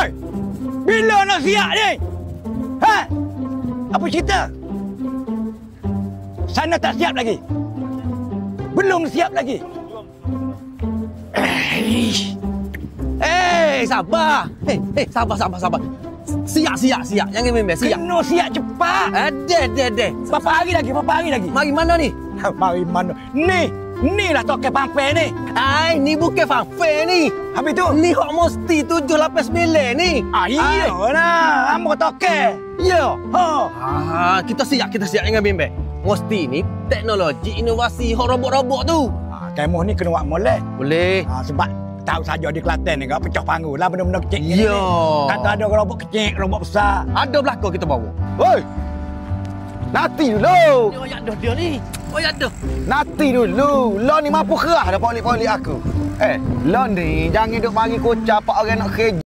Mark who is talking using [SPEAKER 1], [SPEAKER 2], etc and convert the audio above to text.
[SPEAKER 1] Oi! Bila nak siap ni? Ha? Apa cerita? Sana tak siap lagi? Belum siap lagi?
[SPEAKER 2] Sabar. Sabar. Siap. Jangan bimbang, siap.
[SPEAKER 1] Kena siap cepat.
[SPEAKER 2] Ada.
[SPEAKER 1] Berapa hari lagi?
[SPEAKER 2] Mari mana ni?
[SPEAKER 1] Mari mana? Ni lah toke pampai ni.
[SPEAKER 2] Ni bukan fanfare ni.
[SPEAKER 1] Habis tu?
[SPEAKER 2] Ni hok mesti 789 ni.
[SPEAKER 1] Iya lah. Amo toke.
[SPEAKER 2] Ya.
[SPEAKER 1] Ha.
[SPEAKER 2] Kita siap jangan bimbang. Mesti ni teknologi inovasi hok robot-robot tu.
[SPEAKER 1] Kemoh ni kena buat molek.
[SPEAKER 2] Boleh.
[SPEAKER 1] Sebab tahu saja di Kelantan ni, pecah panggung lah benda-benda kecil ni.
[SPEAKER 2] Ya.
[SPEAKER 1] Kata ada robot kecil, robot besar.
[SPEAKER 2] Ada belakang kita bawa.
[SPEAKER 1] Oi! Nanti dulu.
[SPEAKER 2] Ni oyak dah dia ni. Oyak dah.
[SPEAKER 1] Nanti dulu. Lo ni mampu kerah dah polik-polik aku. Lo ni jangan duk mari kocak pak orang nak kerja.